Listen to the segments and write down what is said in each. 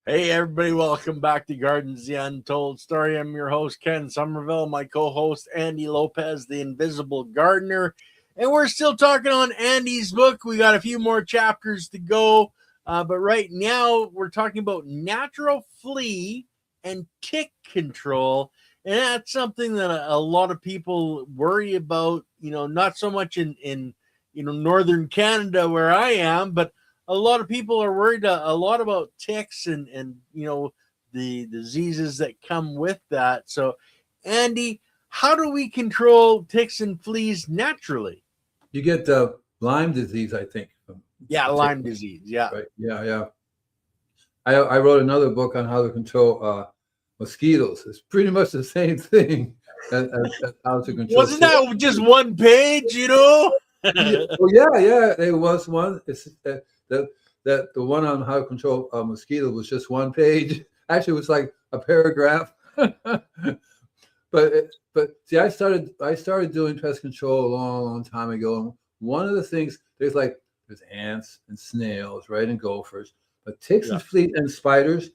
Hey everybody, welcome back to Gardens the Untold Story. I'm your host Ken Somerville, my co-host Andy Lopez, the Invisible Gardener. And we're still talking on Andy's book. We got a few more chapters to go. But right now we're talking about natural flea and tick control. And that's something that a lot of people worry about, not so much in northern Canada where I am, but a lot of people are worried a lot about ticks and the diseases that come with that. So, Andy, how do we control ticks and fleas naturally? You get Lyme disease, I think. Yeah, Lyme disease. Yeah. Right. Yeah. I wrote another book on how to control mosquitoes. It's pretty much the same thing as how to control. Wasn't that just one page? Yeah. There was one. It's that the one on how to control mosquitoes was just one page. Actually, it was like a paragraph. But see, I started doing pest control a long time ago. And one of the things there's ants and snails, right, and gophers, but ticks and fleas and spiders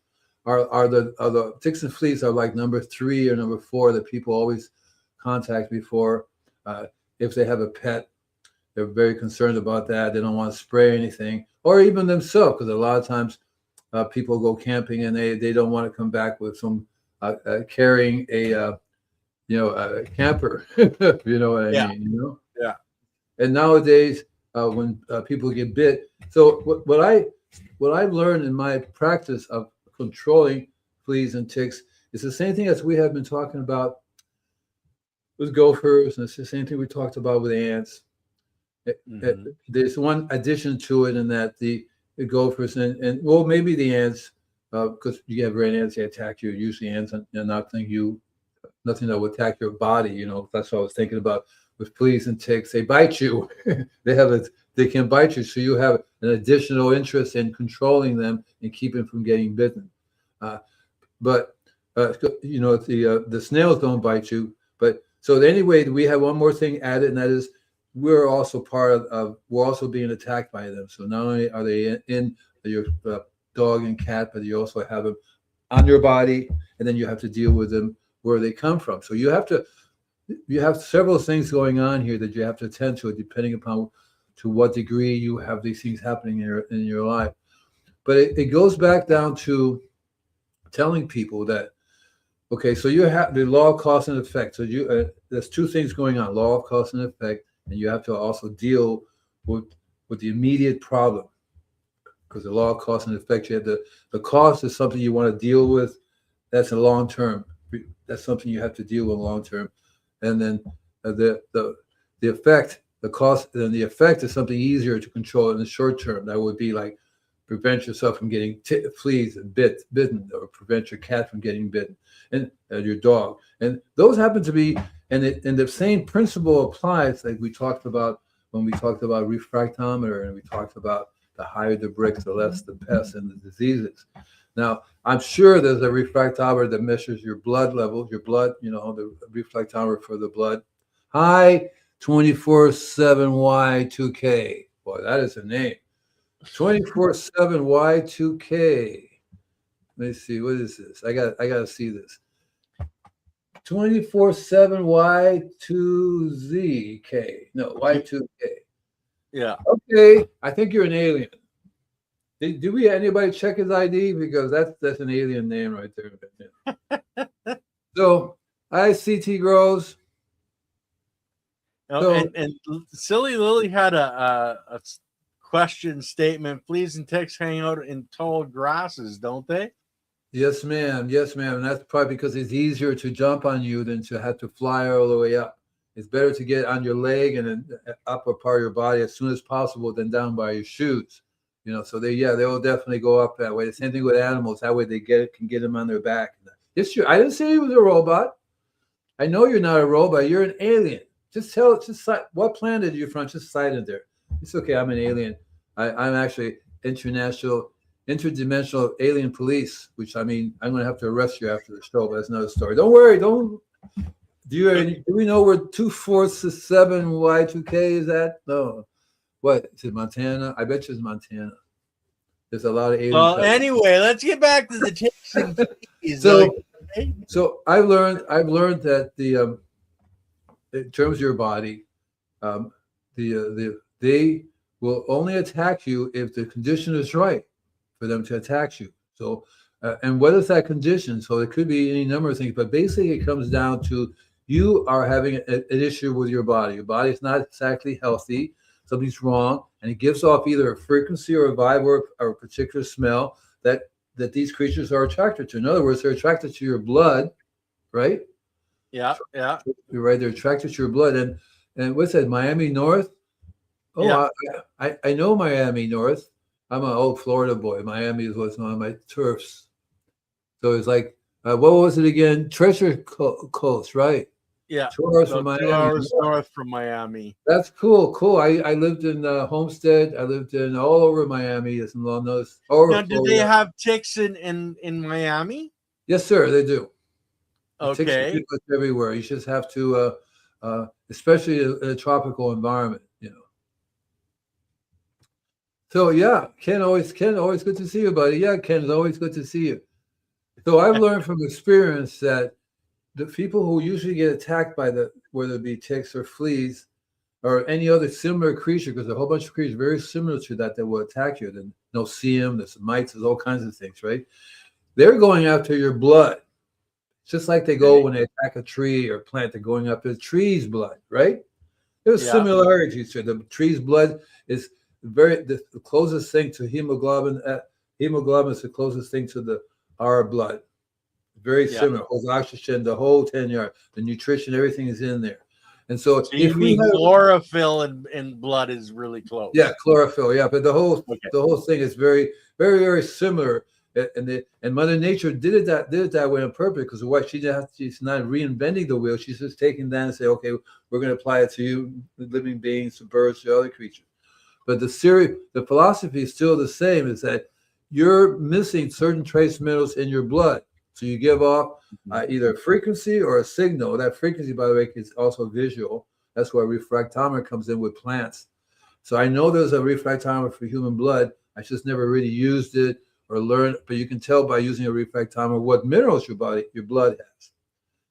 are the ticks and fleas are like number 3 or number 4 that people always contact me for. If they have a pet, they're very concerned about that. They don't want to spray anything, or even themselves, because a lot of times people go camping and they don't want to come back with some carrying a camper. You know what I mean? Yeah. And nowadays, when people get bit, so what I've learned in my practice of controlling fleas and ticks is the same thing as we have been talking about with gophers, and it's the same thing we talked about with ants. There's one addition to it in that the gophers and well, maybe the ants, because you have red ants, they attack you. Usually ants are nothing that will attack your body. That's what I was thinking about with fleas and ticks. They bite you. They can bite you, so you have an additional interest in controlling them and keeping from getting bitten. But the snails don't bite you. But so anyway, we have one more thing added, and that is we're also we're also being attacked by them. So not only are they in your dog and cat, but you also have them on your body, and then you have to deal with them where they come from. So you have several things going on here that you have to attend to, depending upon to what degree you have these things happening in your life. But it goes back down to telling people that, okay, so you have the law of cause and effect. So there's two things going on: law of cause and effect, and you have to also deal with the immediate problem, because the law of cause and effect, you have the cause is something you want to deal with. That's a long term. That's something you have to deal with long term, and then the effect, the cost, and the effect is something easier to control in the short term. That would be like prevent yourself from getting fleas and bitten, or prevent your cat from getting bitten, and your dog. And those happen to be, and the same principle applies, like we talked about when we talked about refractometer, and we talked about the higher the bricks, the less the pests and the diseases. Now, I'm sure there's a refractometer that measures your blood level, the refractometer for the blood. High 24/7Y2K. Boy, that is a name. 24/7Y2K. Let me see. What is this? I got to see this. 24/7Y2ZK. No, Y2K. Yeah. Okay. I think you're an alien. Do we anybody check his ID? Because that's an alien name right there. So ICT grows. And Silly Lily had a question statement. Fleas and ticks hang out in tall grasses, don't they? Yes, ma'am. Yes, ma'am. And that's probably because it's easier to jump on you than to have to fly all the way up. It's better to get on your leg and then upper part of your body as soon as possible than down by your shoes. So they will definitely go up that way. The same thing with animals. That way they can get them on their back. It's true. I didn't say he was a robot. I know you're not a robot. You're an alien. Just what planet are you from? Just cite it there. It's okay. I'm an alien. I'm actually interdimensional alien police, which I mean, I'm going to have to arrest you after the show, but that's another story. Don't worry. Do we know where 2/4/7Y2K is at? No. What is it, Montana? I bet you it's Montana. There's a lot of alien. Well, anyway, let's get back to the ticks and fleas. So I've learned that the in terms of your body, they will only attack you if the condition is right for them to attack you. So, and what is that condition? So it could be any number of things, but basically it comes down to you are having an issue with your body. Your body is not exactly healthy. Something's wrong, and it gives off either a frequency or a vibe or a particular smell that these creatures are attracted to. In other words, they're attracted to your blood, right? Yeah. You're right. They're attracted to your blood. And what's that? Miami North? Oh, yeah. I know Miami North. I'm an old Florida boy. Miami was one of my turfs. So it's like, what was it again? Treasure Coast, right? Yeah. 2 hours from Miami. 2 hours north from Miami. That's cool. I lived in Homestead. I lived in all over Miami. As long as now, do they have ticks in Miami? Yes, sir. They do. Okay. Ticks are pretty much everywhere. You just have to, especially in a tropical environment, you know. So yeah, Ken, always good to see you, buddy. Yeah, Ken, it's always good to see you. So I've learned from experience that the people who usually get attacked by whether it be ticks or fleas or any other similar creature, because a whole bunch of creatures very similar to that will attack you. The no-see-em, there's mites, there's all kinds of things, right? They're going after your blood. Just like they go when they attack a tree or plant, they're going after the tree's blood, right? There's similarities to it. The tree's blood is the closest thing to hemoglobin. Hemoglobin is the closest thing to our blood. Very similar. Holds oxygen, the whole 10 yards. The nutrition, everything is in there. And so you mean chlorophyll in blood is really close. Yeah, chlorophyll. Yeah, but the whole thing is very, very, very similar. And Mother Nature did it that way on purpose, because why she's not reinventing the wheel. She's just taking that and say, okay, we're going to apply it to you, living beings, to birds, to other creatures. But the philosophy is still the same: is that you're missing certain trace minerals in your blood. So you give off either a frequency or a signal. That frequency, by the way, is also visual. That's where refractometer comes in with plants. So I know there's a refractometer for human blood. I just never really used it or learned, but you can tell by using a refractometer what minerals your blood has.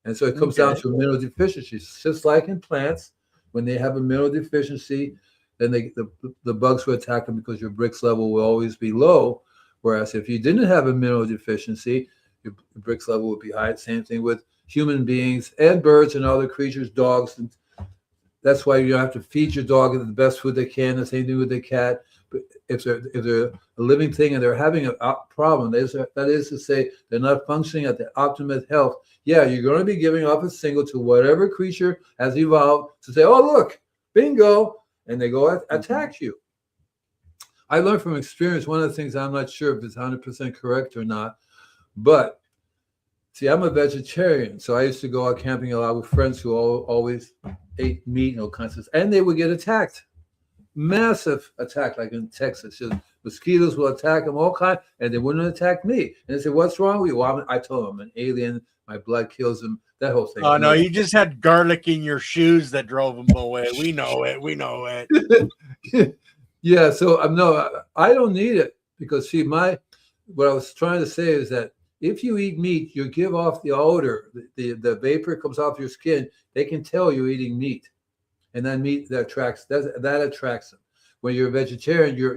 And so it comes down to mineral deficiencies. Just like in plants, when they have a mineral deficiency, then the bugs will attack them because your Brix level will always be low. Whereas if you didn't have a mineral deficiency, your Brix level would be high. Same thing with human beings and birds and other creatures, dogs. And that's why you have to feed your dog the best food they can. The same thing with the cat. But if they're a living thing and they're having a problem, that is to say they're not functioning at the optimum health, yeah, you're going to be giving off a signal to whatever creature has evolved to say, oh, look, bingo, and they go attack you. I learned from experience, one of the things, I'm not sure if it's 100% correct or not, but see, I'm a vegetarian, so I used to go out camping a lot with friends who always ate meat and all kinds of stuff, and they would get attacked. Massive attack, like in Texas. Just mosquitoes will attack them, all kinds, and they wouldn't attack me. And they said, "What's wrong with you?" Well, I told them I'm an alien. My blood kills them. That whole thing. Oh no, you just had garlic in your shoes that drove them away. We know it. We know it. Yeah. So no, I don't need it, because see, what I was trying to say is that if you eat meat, you give off the odor. The vapor comes off your skin. They can tell you're eating meat. And that meat that attracts them. When you're a vegetarian, you're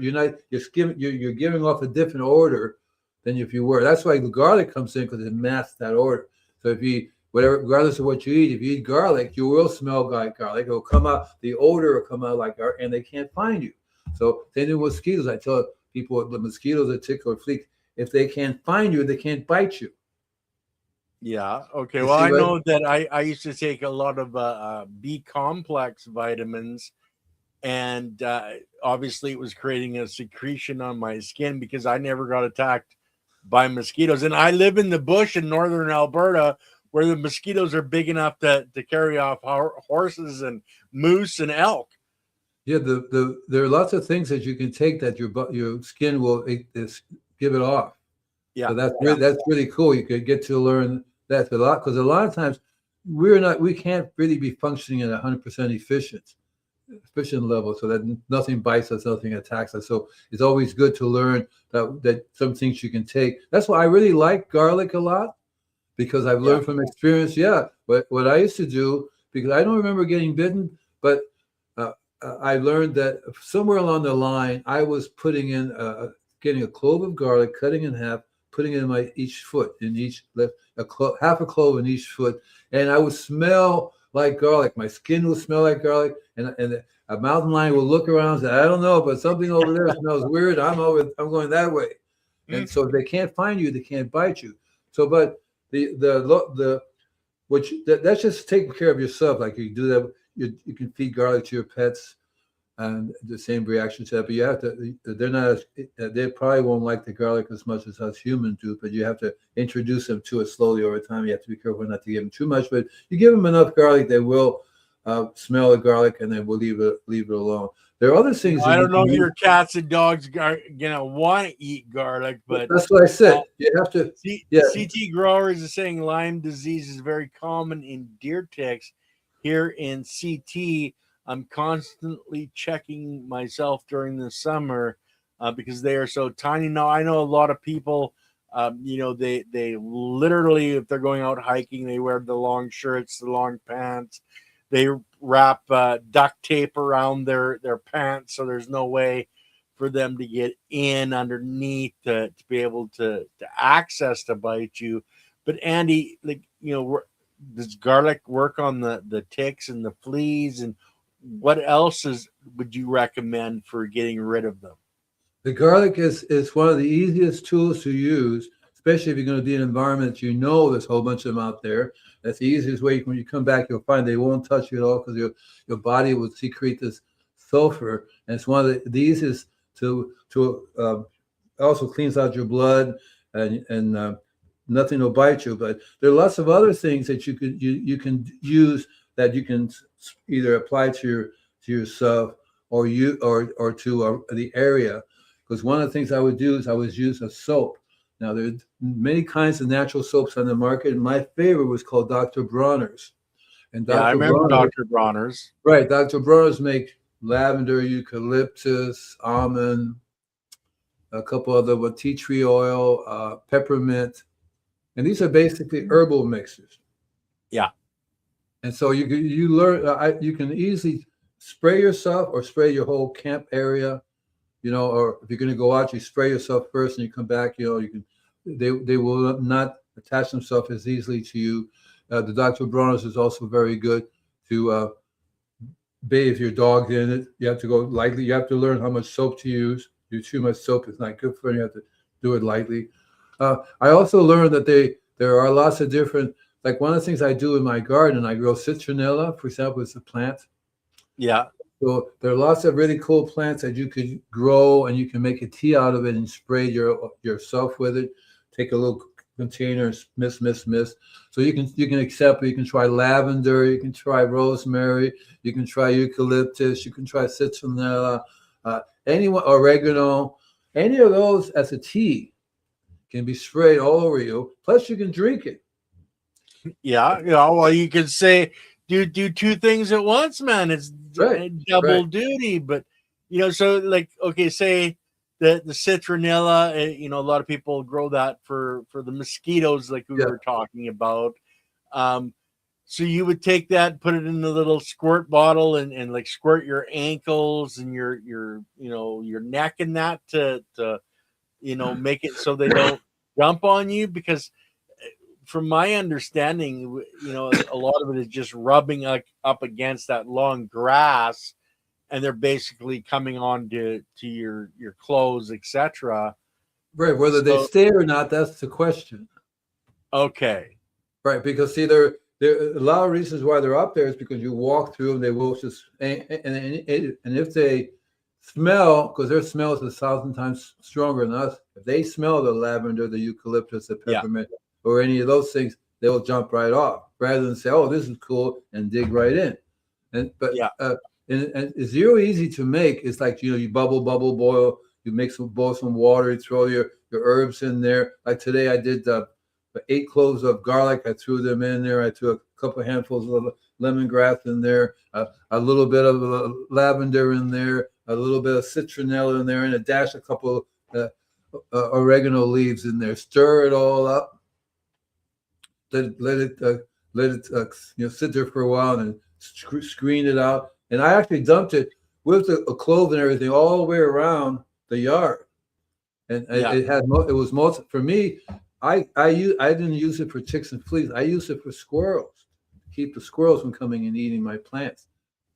giving off a different odor than if you were. That's why the garlic comes in, because it masks that odor. So if you regardless of what you eat, if you eat garlic, you will smell like garlic. It will come out, the odor will come out like garlic, and they can't find you. So same thing with mosquitoes. I tell people the mosquitoes, a tick or a flea, if they can't find you, they can't bite you. Yeah. Okay. Well, I know that I used to take a lot of B complex vitamins, and obviously it was creating a secretion on my skin because I never got attacked by mosquitoes. And I live in the bush in northern Alberta, where the mosquitoes are big enough to carry off horses and moose and elk. Yeah, there are lots of things that you can take that your skin will give it off. Yeah, so that's really cool. You could get to learn that a lot, because a lot of times we can't really be functioning at 100% efficient. efficient level so that nothing bites us, nothing attacks us. So it's always good to learn that some things you can take. That's why I really like garlic a lot, because I've Yeah. learned from experience. Yeah, what I used to do, because I don't remember getting bitten, but uh, I learned that somewhere along the line, I was putting in, getting a clove of garlic, cutting in half, putting it in my each foot, in each left, half a clove in each foot, and I would smell like garlic. My skin would smell like garlic, and a mountain lion will look around and say, "I don't know, but something over there smells weird. I'm going that way." And so if they can't find you, they can't bite you. So, but the that's just taking care of yourself. Like you do that, you can feed garlic to your pets, and the same reaction to that. But you have to. They're not. They probably won't like the garlic as much as us humans do. But you have to introduce them to it slowly over time. You have to be careful not to give them too much. But you give them enough garlic, they will smell the garlic, and then we'll leave it alone. There are other things that I you don't know can if use. your cats and dogs are gonna want to eat garlic, but That's what I said. uh, You have to. Yeah, CT growers are saying Lyme disease is very common in deer ticks. Here in CT, I'm constantly checking myself during the summer because they are so tiny. Now I know a lot of people. They literally, if they're going out hiking, they wear the long shirts, the long pants. They wrap duct tape around their pants, so there's no way for them to get in underneath to be able to access to bite you. But Andy, like does garlic work on the ticks and the fleas, and what else would you recommend for getting rid of them? the garlic is one of the easiest tools to use, especially if you're going to be in an environment that you know there's a whole bunch of them out there. That's the easiest way. When you come back, you'll find they won't touch you at all because your body will secrete this sulfur, and it's one of the easiest to also cleans out your blood, and nothing will bite you. But there are lots of other things that you can use that you can either apply to yourself or to the area. Because one of the things I would do is I would use a soap. Now there's many kinds of natural soaps on the market, and my favorite was called Dr. Bronner's. And Yeah, I Dr. remember Bronner, Dr. Bronner's. right? Dr. Bronner's make lavender, eucalyptus, almond, a couple other tea tree oil, peppermint, and these are basically herbal mixes. Yeah. And so you learn you can easily spray yourself or spray your whole camp area, or if you're going to go out, you spray yourself first and you come back. You can they will not attach themselves as easily to you. The Dr. Bronner's is also very good to bathe your dog in it. You have to go lightly. You have to learn how much soap to use. Too much soap is not good for you. You have to do it lightly. I also learned that there are lots of different, like one of the things I do in my garden, I grow citronella, for example, it's a plant. Yeah. So there are lots of really cool plants that you could grow, and you can make a tea out of it and spray yourself with it. Take a little container, mist. So you can accept it. You can try lavender, you can try rosemary, you can try eucalyptus, you can try citronella, oregano, any of those as a tea can be sprayed all over you. Plus, you can drink it. Yeah. Well, you could say do two things at once, man. It's Right. double Right. duty. But so like, okay, say the citronella. A lot of people grow that for the mosquitoes, like we Yeah. were talking about. So you would take that, put it in the little squirt bottle, and like squirt your ankles and your neck in that to make it so they don't jump on you, because from my understanding, a lot of it is just rubbing up against that long grass, and they're basically coming on to your clothes, etc. Right. Whether they So stay or not, that's the question. okay, Right. Because see, there are a lot of reasons why they're up there is because you walk through them, they will just, and if they smell, because their smell is 1,000 times stronger than us, if they smell the lavender, the eucalyptus, the yeah, peppermint, or any of those things, they'll jump right off rather than say, "Oh, this is cool," and dig right in. But yeah, and it's really easy to make. It's like you bubble, boil. You boil some water. You throw your herbs in there. Like today, I did 8 cloves of garlic. I threw them in there. I threw a couple handfuls of lemongrass in there, a little bit of lavender in there, a little bit of citronella in there, and a couple oregano leaves in there. Stir it all up. Let it sit there for a while, and then screen it out. And I actually dumped it with a clove and everything all the way around the yard. And it was most for me. I didn't use it for ticks and fleas. I used it for squirrels, keep the squirrels from coming and eating my plants,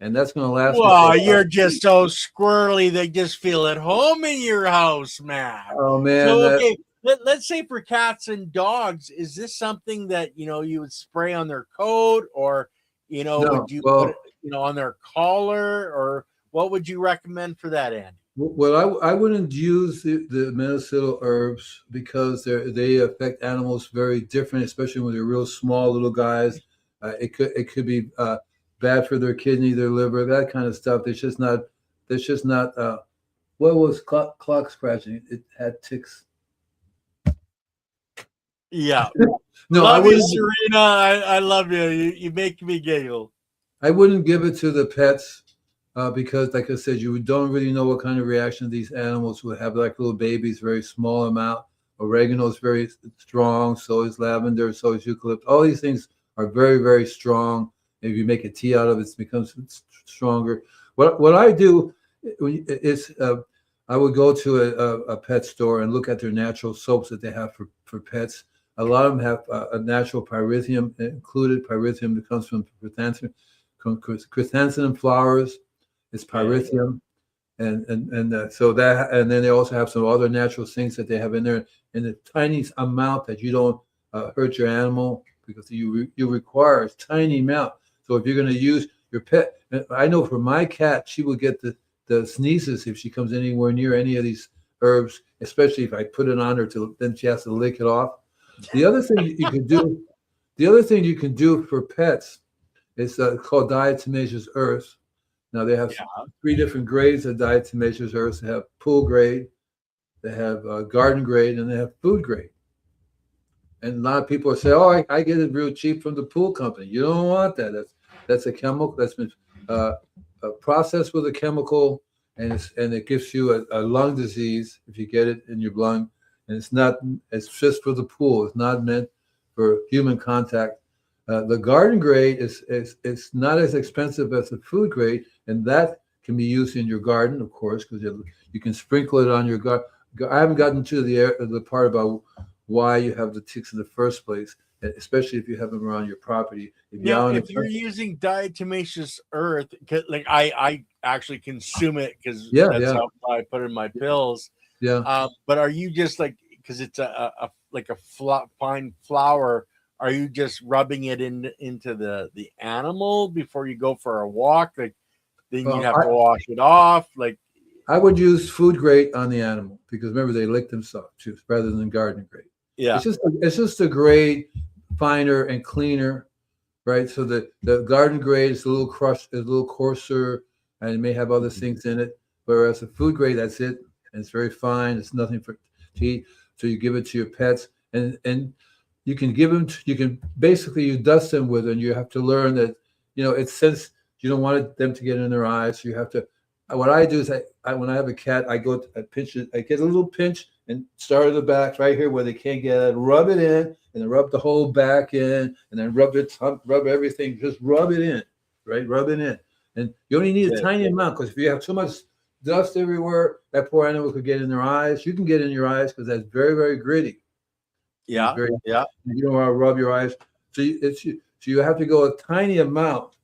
and that's going to last. Well, you're just so squirrely. They just feel at home in your house, man. Oh man! So okay, let's say for cats and dogs, is this something that you would spray on their coat, or would you put it on their collar, or what would you recommend for that, Andy? Well, I wouldn't use the medicinal herbs because they affect animals very different, especially when they're real small little guys. It could be bad for their kidney, their liver, that kind of stuff. It's just not. What was clock scratching? It had ticks. Yeah. No, love you, Serena. I love you. You make me giggle. I wouldn't give it to the pets. Because, like I said, you don't really know what kind of reaction these animals would have. Like little babies, very small amount. Oregano is very strong. So is lavender. So is eucalyptus. All these things are very, very strong. If you make a tea out of it, it becomes stronger. What I do is I would go to a pet store and look at their natural soaps that they have for pets. A lot of them have a natural pyrethrum included. Pyrethrum that comes from chrysanthemum flowers. It's pyrethrum, and so that, and then they also have some other natural things that they have in there in a tiny amount that you don't hurt your animal, because you require a tiny amount. So if you're going to use your pet, I know for my cat, she will get the sneezes if she comes anywhere near any of these herbs, especially if I put it on her then she has to lick it off. The other thing you can do for pets is called diatomaceous earth. Now they have 3 different grades of diatomaceous earths. They have pool grade, they have garden grade, and they have food grade. And a lot of people say, "Oh, I get it real cheap from the pool company." You don't want that. That's a chemical that's been processed with a chemical, and it gives you a lung disease if you get it in your lung. And it's just for the pool. It's not meant for human contact. The garden grade is not as expensive as the food grade, and that can be used in your garden, of course, because you can sprinkle it on your garden. I haven't gotten to the part about why you have the ticks in the first place, especially if you have them around your property. If you're using diatomaceous earth, like I actually consume it because that's how I put it in my pills. Yeah. But are you just because it's like a fine flour? Are you just rubbing it into the animal before you go for a walk? Like then you have to wash it off. Like I would use food grade on the animal because remember they lick themselves too, rather than garden grade. Yeah, it's just a grade finer and cleaner, right? So the garden grade is a little crushed, is a little coarser, and it may have other things in it. Whereas the food grade, that's it, and it's very fine. It's nothing to eat. So you give it to your pets, and you can give them. You dust them with, and you have to learn that it's since you don't want them to get in their eyes. You have to. What I do is when I have a cat, I pinch it. I get a little pinch and start at the back right here where they can't get it. Rub it in, and then rub the whole back in, and then rub everything. Just rub it in, right? Rub it in, and you only need a tiny amount because if you have too much dust everywhere, that poor animal could get in their eyes. You can get in your eyes because that's very, very gritty. Yeah, You don't want to rub your eyes, so you have to go a tiny amount.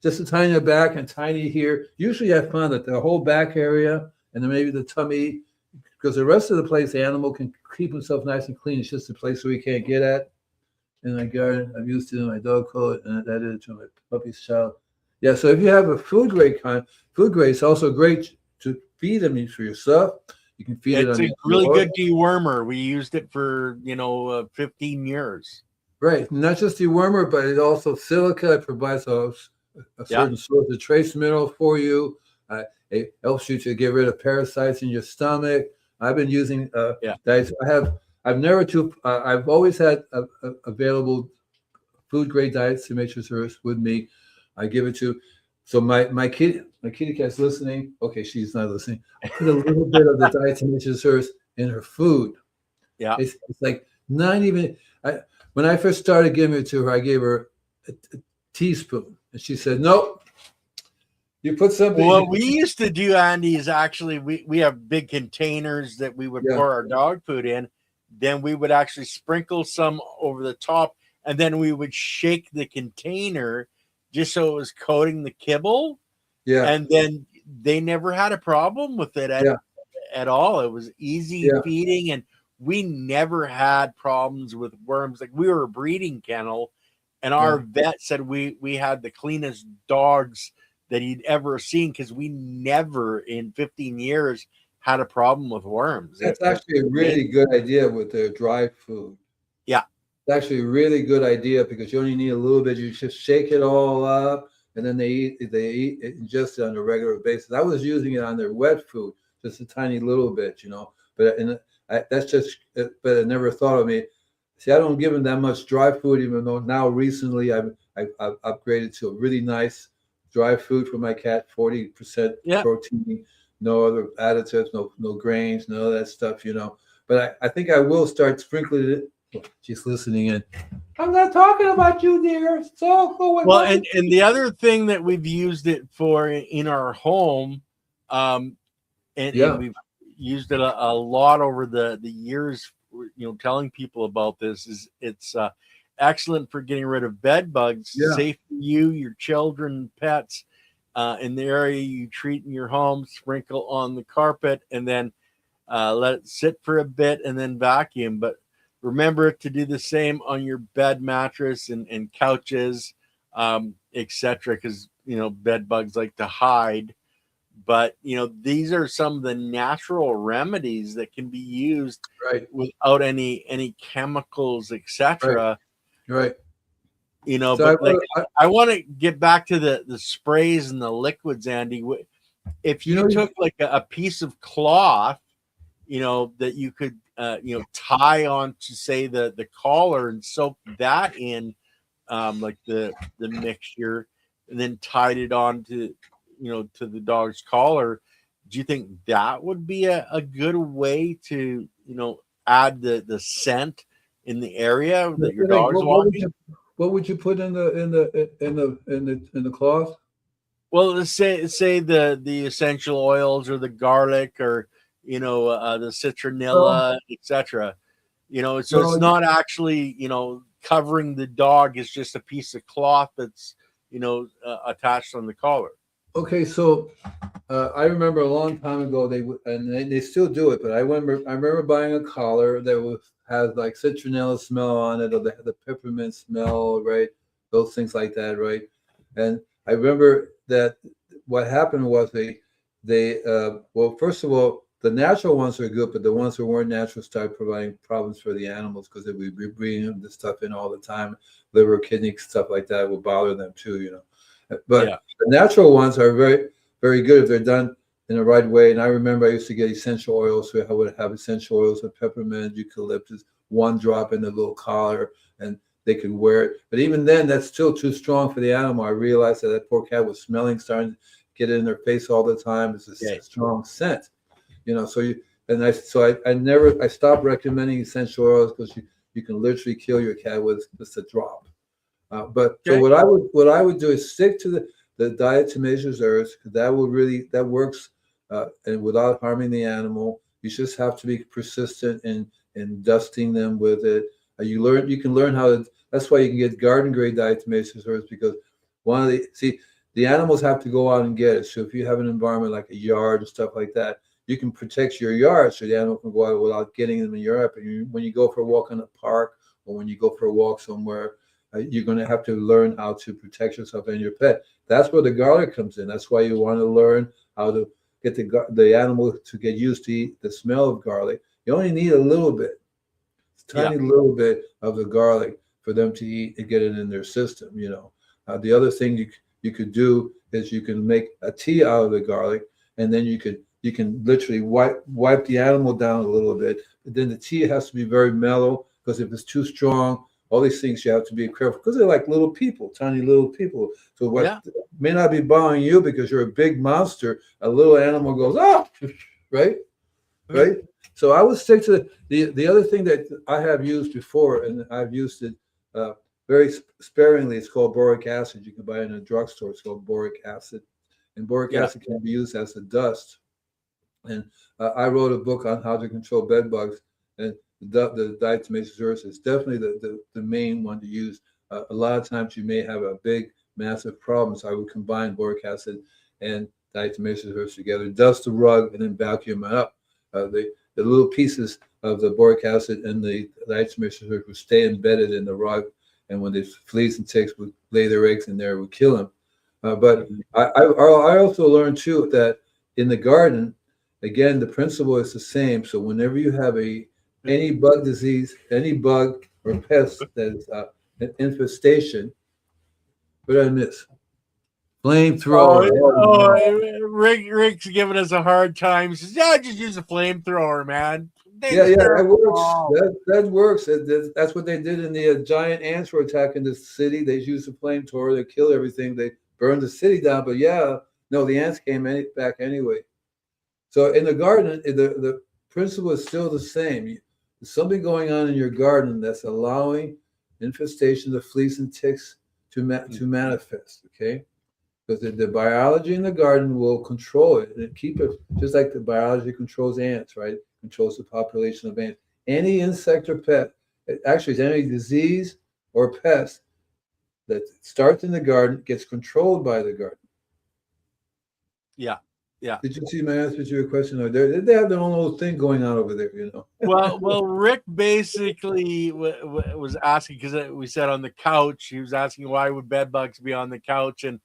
Just a tiny back and tiny here. Usually I found that the whole back area and then maybe the tummy, because the rest of the place, the animal can keep himself nice and clean. It's just a place where he can't get at. In my garden, I'm used to my dog coat, and that is to my puppy's child. Yeah, so if you have a food grade is also great to feed them for yourself. You can feed it on. It's a really good dewormer. We used it for 15 years. Right, not just dewormer, but it also silica. It provides a certain source of trace mineral for you. It helps you to get rid of parasites in your stomach. I've been using diets. I've always had available food grade diatomaceous earth with me. I give it to. So my kitty cat's listening. Okay, she's not listening. I put a little bit of the diatomaceous earth in her food. Yeah. It's like not even. When I first started giving it to her, I gave her a teaspoon, and she said, "Nope, you put something." Well, what we used to do, Andy, is actually we have big containers that we would pour our dog food in. Then we would actually sprinkle some over the top, and then we would shake the container just so it was coating the kibble. Yeah. And then they never had a problem with it at all. It was easy feeding, and we never had problems with worms. Like, we were a breeding kennel, and our vet said we had the cleanest dogs that he'd ever seen, because we never in 15 years had a problem with worms. That's actually a really good idea with the dry food. Yeah. It's actually a really good idea, because you only need a little bit. You just shake it all up, and then they eat it just on a regular basis. I was using it on their wet food, just a tiny little bit, but but I never thought of me. See, I don't give them that much dry food, even though now recently I've upgraded to a really nice dry food for my cat, 40% protein, no other additives, no grains, none of that stuff, But I think I will start sprinkling it. Oh, she's listening in. I'm not talking about you, dear. So well, and the other thing that we've used it for in our home, and we've used it a lot over the years, telling people about this, is it's excellent for getting rid of bed bugs, safe for you, your children, pets, in the area you treat in your home. Sprinkle on the carpet, and then let it sit for a bit, and then vacuum. But remember to do the same on your bed mattress and couches, etc., because bed bugs like to hide. But these are some of the natural remedies that can be used without any chemicals, etc. Right. So but I want to get back to the sprays and the liquids, Andy. If you took like a piece of cloth, that you could tie on to, say, the collar, and soak that in, like the mixture, and then tied it on to to the dog's collar, do you think that would be a good way to add the scent in the area that your dog's walking? What would you put in the cloth? Well, let's say the essential oils, or the garlic, or the citronella, etc. So it's not actually covering the dog. It's just a piece of cloth that's attached on the collar. Okay, so I remember a long time ago they still do it, but I remember buying a collar that has like citronella smell on it, or the peppermint smell, right? Those things like that, right? And I remember that what happened was well, first of all, the natural ones are good, but the ones that weren't natural started providing problems for the animals, because they would be bringing this stuff in all the time. Liver, kidney, stuff like that will bother them too, But the natural ones are very, very good if they're done in the right way. And I remember I used to get essential oils. So I would have essential oils of peppermint, eucalyptus, one drop in the little collar, and they could wear it. But even then, that's still too strong for the animal. I realized that poor cat was starting to get it in their face all the time. It's a strong scent, So I stopped recommending essential oils, because you can literally kill your cat with just a drop. So what I would do is stick to the diatomaceous earths. That works, and without harming the animal. You just have to be persistent in dusting them with it. You can learn how to. That's why you can get garden grade diatomaceous earths, because the animals have to go out and get it. So if you have an environment like a yard and stuff like that, you can protect your yard so the animal can go out without getting them in your yard. But when you go for a walk in the park, or when you go for a walk somewhere, you're going to have to learn how to protect yourself and your pet. That's where the garlic comes in. That's why you want to learn how to get the animal to get used to eat the smell of garlic. You only need a little bit, tiny little bit of the garlic for them to eat and get it in their system. The other thing you could do is you can make a tea out of the garlic, and then you can literally wipe the animal down a little bit. But then the tea has to be very mellow, because if it's too strong, all these things you have to be careful because they're like little people, tiny little people. So what Yeah. may not be bothering you because you're a big monster, a little animal goes, oh, right? Right? So I would stick to the other thing that I have used before, and I've used it very sparingly. It's called boric acid. You can buy it in a drugstore. It's called boric acid, and boric Yeah. acid can be used as a dust. And I wrote a book on how to control bed bugs, and the diatomaceous earth is definitely the main one to use. A lot of times you may have a big, massive problem, so I would combine boric acid and diatomaceous earth together, dust the rug, and then vacuum it up. The little pieces of the boric acid and the diatomaceous earth would stay embedded in the rug, and when the fleas and ticks would lay their eggs in there, it would kill them. But I also learned too that in the garden, again, the principle is the same. So whenever you have any bug disease, any bug or pest that is an infestation, what did I miss? Flamethrower. Rick's giving us a hard time. He says, "Yeah, just use a flamethrower, man." Yeah, that works. That works. That's what they did in the giant ants were attacking the city. They used a flamethrower. They killed everything. They burned the city down. But no, the ants came back anyway. So in the garden, the principle is still the same. There's something going on in your garden that's allowing infestation of fleas and ticks to manifest. Okay. Because the biology in the garden will control it and keep it, just like the biology controls ants, right? Controls the population of ants. Any insect or pet, actually, any disease or pest that starts in the garden gets controlled by the garden. Yeah. Did you see my answer to your question? They have their own little thing going on over there, you know. Well, Rick basically was asking, because we said on the couch, he was asking why would bed bugs be on the couch, and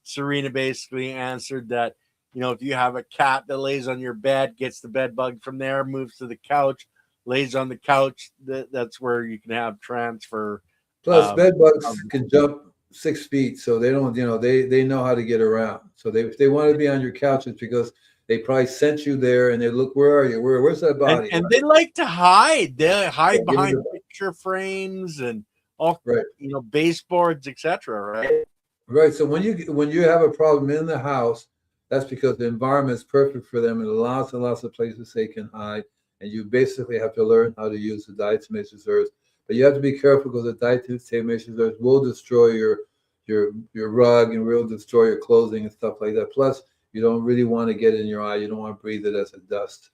Serena basically answered that, if you have a cat that lays on your bed, gets the bed bug from there, moves to the couch, lays on the couch, that's where you can have transfer. Plus, bed bugs can jump 6 feet, so they don't, they know how to get around. So if they want to be on your couch, it's because they probably sent you there and they look, where are you? Where's that body? And they like to hide. They hide behind picture frames and all, baseboards, etc. Right. Right. So when you have a problem in the house, that's because the environment is perfect for them and lots and lots of places they can hide. And you basically have to learn how to use the diatomaceous earth. But you have to be careful because the diatomaceous earth will destroy your rug and will destroy your clothing and stuff like that. Plus, you don't really want to get in your eye. You don't want to breathe it as a dust.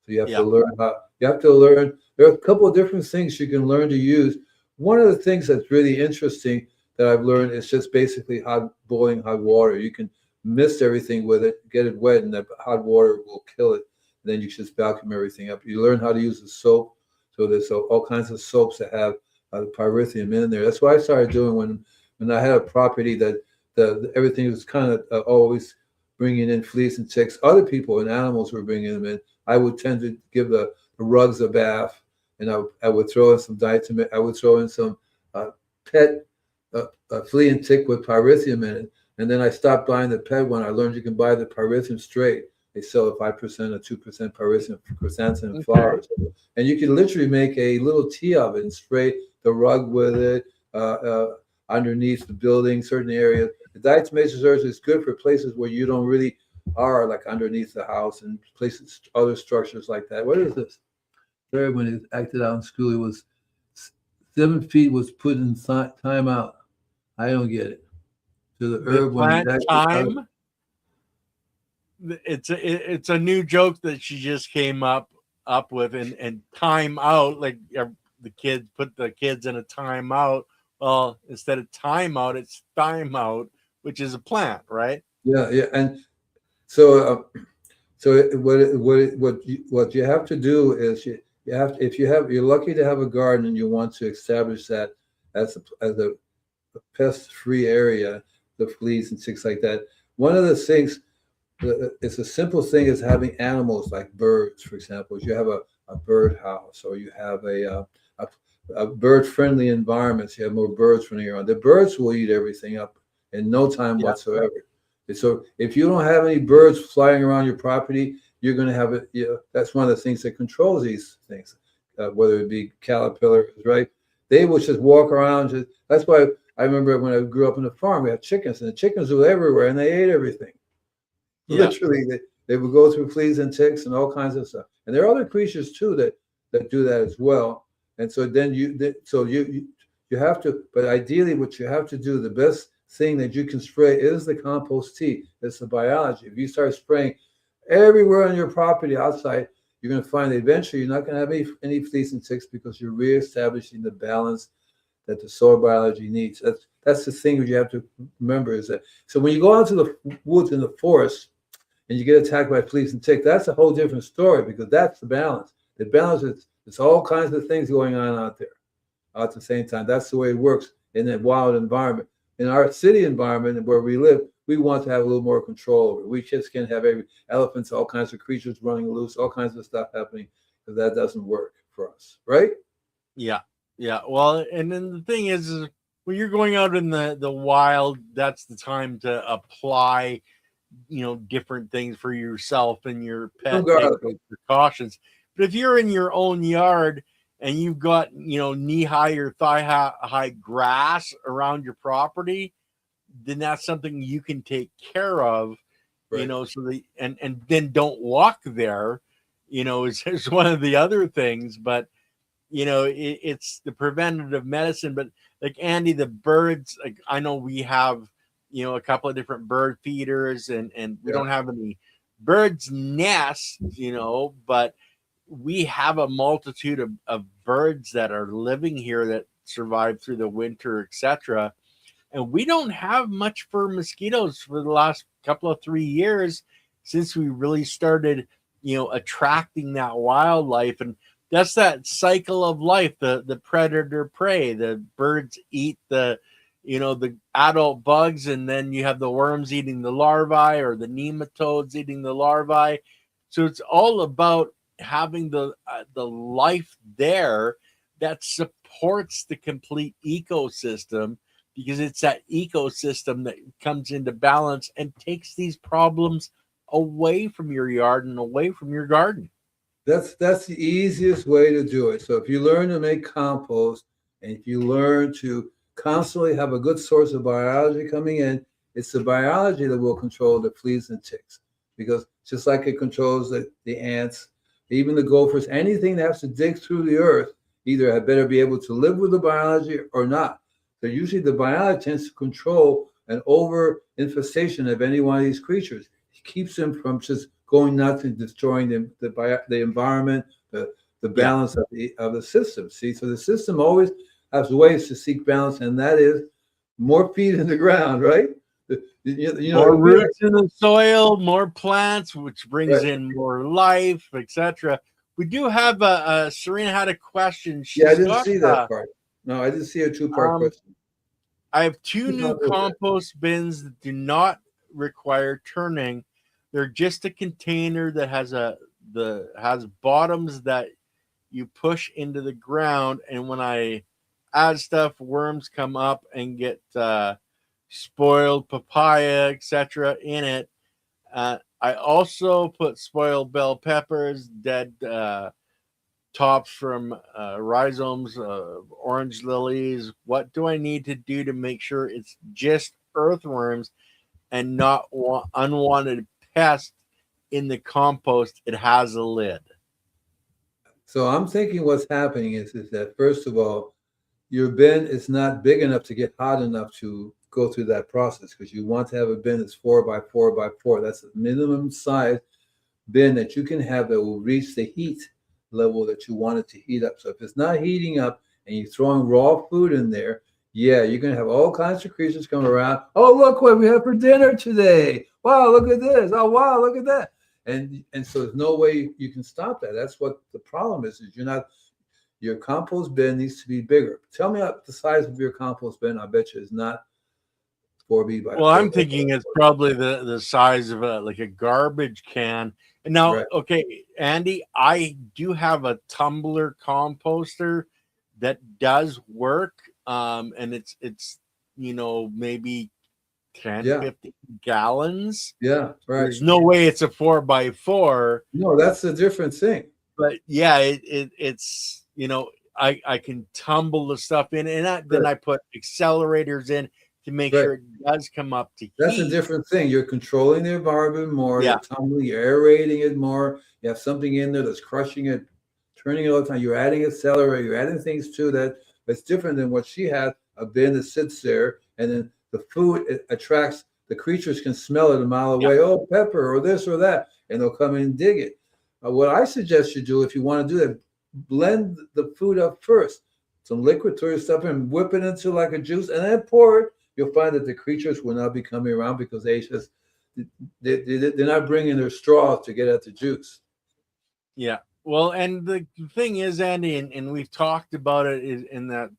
So you have to learn how. You have to learn. There are a couple of different things you can learn to use. One of the things that's really interesting that I've learned is just basically boiling hot water. You can mist everything with it, get it wet, and that hot water will kill it. And then you just vacuum everything up. You learn how to use the soap. So there's all kinds of soaps that have pyrethrum in there. That's what I started doing when I had a property that everything was kind of always bringing in fleas and ticks. Other people and animals were bringing them in. I would tend to give the rugs a bath, and I would throw in some diatomaceous. I would throw in some pet flea and tick with pyrethrum in it. And then I stopped buying the pet one. I learned you can buy the pyrethrum straight. They sell a 5% or 2% pyrethrum chrysanthemum flowers. And you can literally make a little tea of it and spray the rug with it underneath the building, certain areas. The diatomaceous earth is good for places where you don't really are, like underneath the house and places, other structures like that. What is this? When he acted out in school, it was 7 feet was put in time out. I don't get it. So the herb when time. It's a new joke that she just came up with, and time out, like the kids put the kids in a time out. Well, instead of time out, it's time out, which is a plant, right? Yeah, and so what you have to do is you have, if you're lucky to have a garden and you want to establish that as a pest-free area, the fleas and ticks like that. One of the things, it's a simple thing, is having animals like birds, for example. You have a bird house, or you have a bird-friendly environment. So you have more birds running around. The birds will eat everything up in no time whatsoever. So if you don't have any birds flying around your property, you're going to have it. That's one of the things that controls these things, whether it be caterpillars, right? they would just walk around. That's why I remember when I grew up on the farm, we had chickens, and the chickens were everywhere, and they ate everything. Yeah. Literally, they would go through fleas and ticks and all kinds of stuff. And there are other creatures too that do that as well. And so then you have to, but ideally, what you have to do, the best thing that you can spray is the compost tea. It's the biology. If you start spraying everywhere on your property outside, you're going to find that eventually you're not going to have any fleas and ticks because you're reestablishing the balance that the soil biology needs. That's the thing that you have to remember is that. So when you go out to the woods and the forest and you get attacked by fleas and ticks, that's a whole different story because that's the balance. The balance is it's all kinds of things going on out there at the same time. That's the way it works in a wild environment. In our city environment where we live, we want to have a little more control over it. We just can't have elephants, all kinds of creatures running loose, all kinds of stuff happening, because that doesn't work for us, right? Yeah. Yeah. Well, and then the thing is when you're going out in the wild, that's the time to apply, different things for yourself and your pet, take those precautions. But if you're in your own yard and you've got, knee-high or thigh-high grass around your property, then that's something you can take care of, right. so and then don't walk there, is one of the other things. But, it's the preventative medicine. But like Andy, the birds, like I know we have, a couple of different bird feeders and we don't have any birds' nests, but we have a multitude of birds that are living here that survive through the winter, etc. And we don't have much for mosquitoes for the last couple of 3 years since we really started, attracting that wildlife. And that's that cycle of life, the predator prey. The birds eat the adult bugs, and then you have the worms eating the larvae or the nematodes eating the larvae. So it's all about having the life there that supports the complete ecosystem, because it's that ecosystem that comes into balance and takes these problems away from your yard and away from your garden. That's the easiest way to do it. So if you learn to make compost and if you learn to constantly have a good source of biology coming in, it's the biology that will control the fleas and ticks, because just like it controls the ants, even the gophers, anything that has to dig through the earth, either had better be able to live with the biology or not. So usually the biology tends to control an over infestation of any one of these creatures. It keeps them from just going nuts and destroying the environment, the balance of the system. See, so the system always has ways to seek balance, and that is more feet in the ground, right? More roots in the soil, more plants, which brings in more life, etc. We do have Serena had a question. I didn't see that part. No, I didn't see a two-part question. I have 2 new compost bins that do not require turning. They're just a container that has bottoms that you push into the ground, and when I add stuff, worms come up and get spoiled papaya, etc. in it. I also put spoiled bell peppers, dead tops from rhizomes, orange lilies. What do I need to do to make sure it's just earthworms and not unwanted pests in the compost? It has a lid. So I'm thinking what's happening is that, first of all, your bin is not big enough to get hot enough to go through that process, because you want to have a bin that's 4 by 4 by 4. That's the minimum size bin that you can have that will reach the heat level that you want it to heat up. So if it's not heating up and you're throwing raw food in there, you're going to have all kinds of creatures come around. Oh, look what we have for dinner today. Wow, look at this. Oh, wow, look at that. And so there's no way you can stop that. That's what the problem is your compost bin needs to be bigger. Tell me the size of your compost bin. I bet you it's not 4B by 4. Well, I'm thinking it's probably the size of like a garbage can. And now, okay, Andy, I do have a tumbler composter that does work. And it's maybe 10-15 gallons. Yeah, right. There's no way it's a 4 by 4. No, that's a different thing. But yeah, it's I can tumble the stuff in, and then I put accelerators in to make Right. sure it does come up to That's a heat. different thing. You're controlling the environment more. Yeah, You're tumbling. You're aerating it more. You have something in there that's crushing it, turning it all the time. You're adding accelerator. You're adding things to that. That's different than what she had, a bin that sits there, and then the food it attracts. The creatures can smell it a mile yeah, away. Oh, pepper or this or that, and they'll come in and dig it. What I suggest you do, if you want to do that, blend the food up first. Some liquid, throw your stuff in, and whip it into like a juice, and then pour it. You'll find that the creatures will not be coming around because they're not bringing their straws to get at the juice. yeah. Well, and the thing is, Andy, and we've talked about it, is in that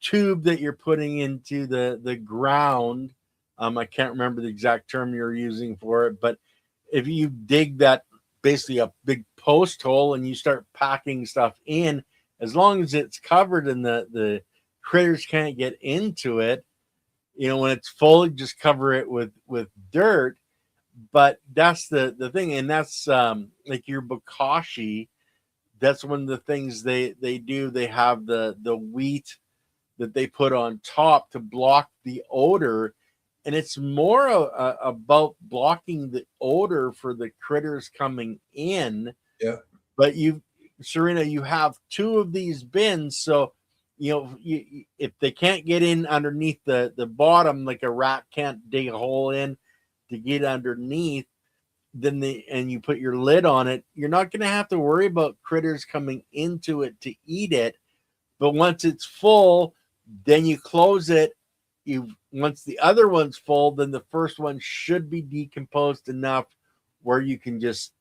tube that you're putting into the ground. I can't remember the exact term you're using for it, but if you dig that, basically a big post hole, and you start packing stuff in, as long as it's covered and the critters can't get into it, when it's full, just cover it with dirt. But that's the thing, and that's like your bokashi. That's one of the things they do. They have the wheat that they put on top to block the odor, and it's more about blocking the odor for the critters coming in. Yeah. But Serena, you have two of these bins, so if they can't get in underneath the bottom, like a rat can't dig a hole in to get underneath, and you put your lid on it, you're not going to have to worry about critters coming into it to eat it. But once it's full, then you close it. Once the other one's full, then the first one should be decomposed enough where you can just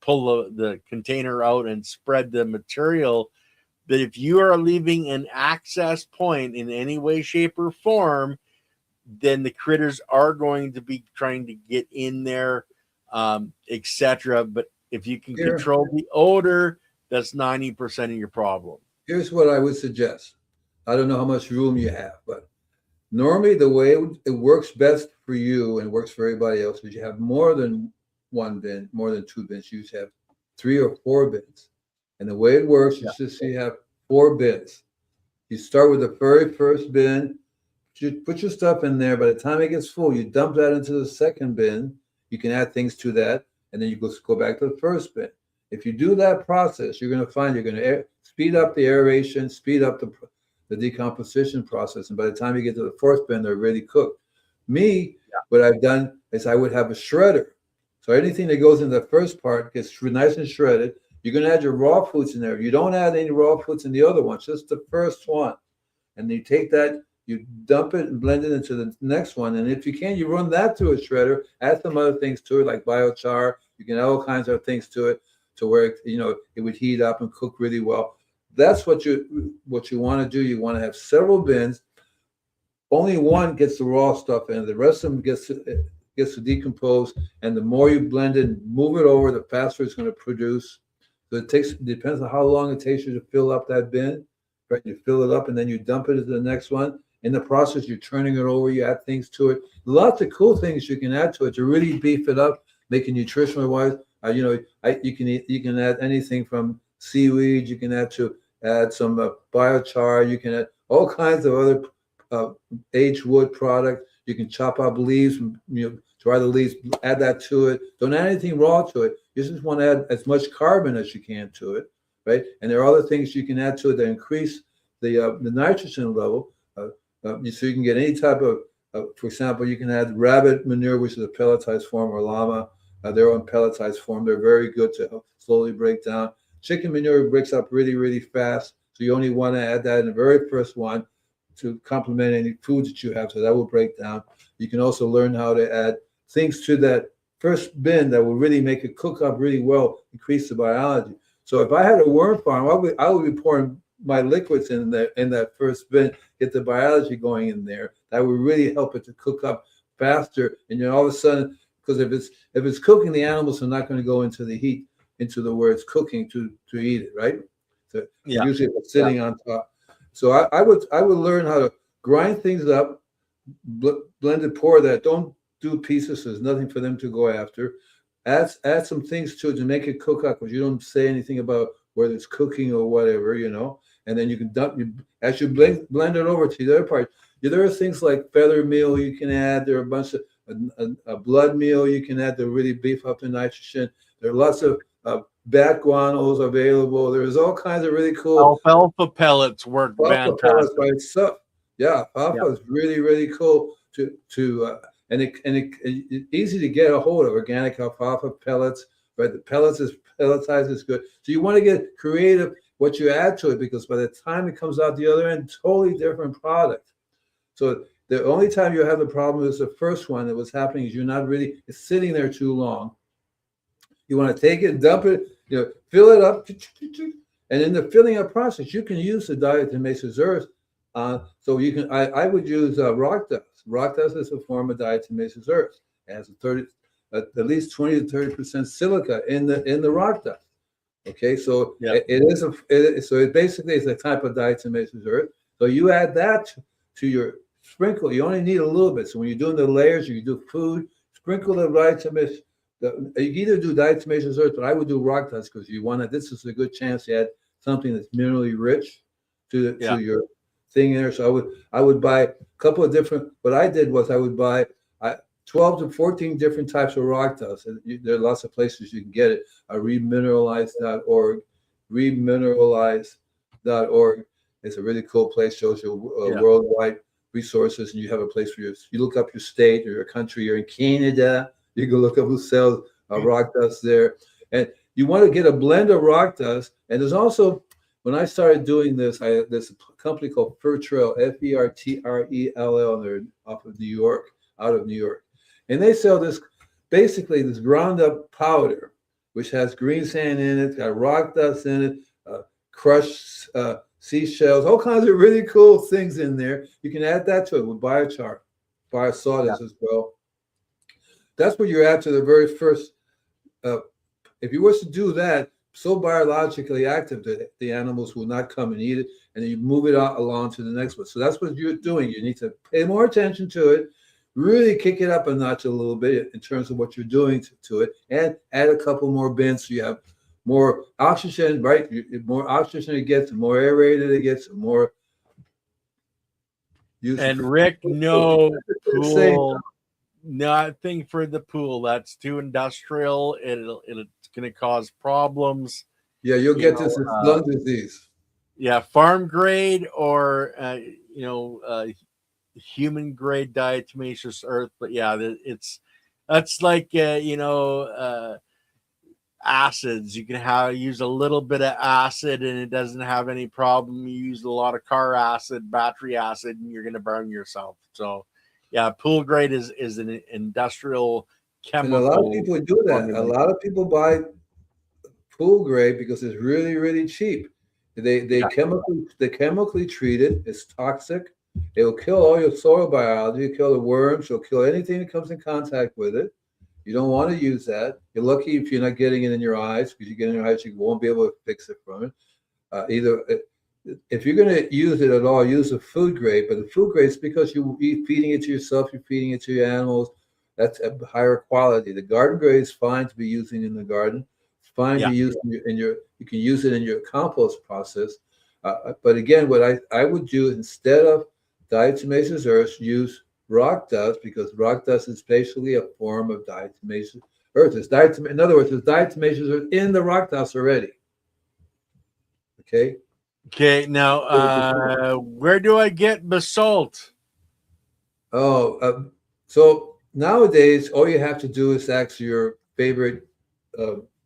pull the container out and spread the material. But if you are leaving an access point in any way, shape, or form, then the critters are going to be trying to get in there, etc. But if you can control the odor, that's 90% of your problem. Here's what I would suggest. I don't know how much room you have, but normally the way it works best for you and works for everybody else is you have more than one bin, more than two bins. You have 3 or 4 bins. And the way it works is just you have 4 bins. You start with the very first bin, you put your stuff in there. By the time it gets full, you dump that into the second bin. You can add things to that, and then you go back to the first bin. If you do that process, you're going to find you're going to speed up the aeration, speed up the decomposition process. And by the time you get to the fourth bin, they're already cooked. What I've done is I would have a shredder. So anything that goes in the first part gets nice and shredded. You're going to add your raw foods in there. You don't add any raw foods in the other ones, just the first one. And you take that, you dump it and blend it into the next one. And if you can, you run that through a shredder, add some other things to it, like biochar. You can add all kinds of things to it to where it would heat up and cook really well. That's what you want to do. You want to have several bins. Only one gets the raw stuff in. The rest of them gets to decompose. And the more you blend it and move it over, the faster it's going to produce. So it depends on how long it takes you to fill up that bin. Right? You fill it up and then you dump it into the next one. In the process, you're turning it over. You add things to it. Lots of cool things you can add to it to really beef it up, make it nutritional wise. You can add anything from seaweed. You can add some biochar. You can add all kinds of other aged wood product. You can chop up leaves, dry the leaves, add that to it. Don't add anything raw to it. You just want to add as much carbon as you can to it, right? And there are other things you can add to it that increase the nitrogen level. So you can get any type of, for example, you can add rabbit manure, which is a pelletized form, or llama. They're on pelletized form. They're very good to help slowly break down. Chicken manure breaks up really, really fast. So you only want to add that in the very first one to complement any foods that you have. So that will break down. You can also learn how to add things to that first bin that will really make it cook up really well, increase the biology. So if I had a worm farm, I would be pouring my liquids in that first bin, get the biology going in there. That would really help it to cook up faster. And all of a sudden, because if it's cooking, the animals are not going to go into the heat, into the where it's cooking to eat it, right? So usually it's sitting on top. So I would learn how to grind things up, blend it, pour that. Don't do pieces. There's nothing for them to go after. Add some things to it to make it cook up, because you don't say anything about whether it's cooking or whatever, and then you can as you blend it over to the other part. There are things like feather meal you can add. There are a bunch of a blood meal you can add to really beef up the nitrogen. There are lots of bat guanos available. There's all kinds of really cool alfalfa pellets work alfalfa pellets by fantastic. itself. Yeah, alfalfa Yeah. is really, really cool and it's easy to get a hold of organic alfalfa pellets. Right, the pelletized is good. So you want to get creative what you add to it, because by the time it comes out the other end, totally different product. So the only time you have the problem is the first one that was happening is it's sitting there too long. You want to take it, dump it, fill it up, and in the filling up process, you can use the diatomaceous earth. So you can, I would use rock dust. Rock dust is a form of diatomaceous earth. It has at least 20 to 30% silica in the rock dust. Okay, so it basically is a type of diatomaceous earth. So you add that to your sprinkle. You only need a little bit. So when you're doing the layers, you do food, sprinkle the diatomaceous. You either do diatomaceous earth, but I would do rock dust, because this is a good chance to add something that's minerally rich to your thing there. So I would buy a couple of different. What I did was I would buy 12 to 14 different types of rock dust. And there are lots of places you can get it. Remineralize.org. Remineralize.org. It's a really cool place. Shows you worldwide resources, and you have a place for you look up your state or your country. You're in Canada, you can look up who sells rock dust there. And you want to get a blend of rock dust. And there's also, when I started doing this, there's a company called Fertrell, Fertrell, and they're out of New York. And they sell basically this ground up powder, which has green sand in it, got rock dust in it, crushed seashells, all kinds of really cool things in there. You can add that to it with biochar, biosawdust as well. That's what you're at to the very first. If you was to do that, so biologically active that the animals will not come and eat it, and then you move it along to the next one. So that's what you're doing. You need to pay more attention to it, really kick it up a notch a little bit in terms of what you're doing to it, and add a couple more bins so you have more oxygen, right? The more oxygen it gets, the more aerated it gets, the more use. And Rick, no pool, nothing for the pool. That's too industrial. It's going to cause problems. Yeah, you'll get this lung disease. Yeah, farm grade or human grade diatomaceous earth. But yeah, that's like acids. You can use a little bit of acid and it doesn't have any problem. You use a lot of car acid, battery acid, and you're going to burn yourself. So yeah, pool grade is an industrial chemical. And a lot of people do that. A lot of people buy pool grade because it's really, really cheap. They chemically treat it. It's toxic. It will kill all your soil biology, kill the worms, it'll kill anything that comes in contact with it. You don't want to use that. You're lucky if you're not getting it in your eyes, because you get it in your eyes, you won't be able to fix it from it. If you're going to use it at all, use the food grade. But the food grade is because you're feeding it to yourself, you're feeding it to your animals. That's a higher quality. The garden grade is fine to be using in the garden. It's fine to use you can use it in your compost process. But again, what I would do instead of diatomaceous earth, use rock dust, because rock dust is basically a form of diatomaceous earth. In other words, there's diatomaceous earth in the rock dust already. Okay. Now, where do I get basalt? So nowadays, all you have to do is ask your favorite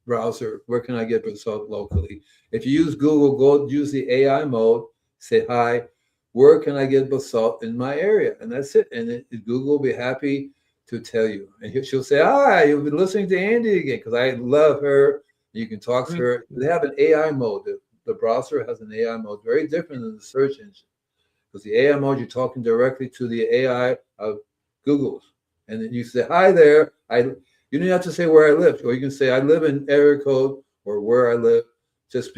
browser, where can I get basalt locally? If you use Google, go use the AI mode, say, hi, where can I get basalt in my area? And that's it. And Google will be happy to tell you. And she'll say, hi, you've been listening to Andy again, because I love her. You can talk to her. They have an AI mode. The browser has an AI mode, very different than the search engine. Because the AI mode, you're talking directly to the AI of Google's. And then you say, hi there. You don't have to say where I live. Or you can say, I live in area code, or where I live. Just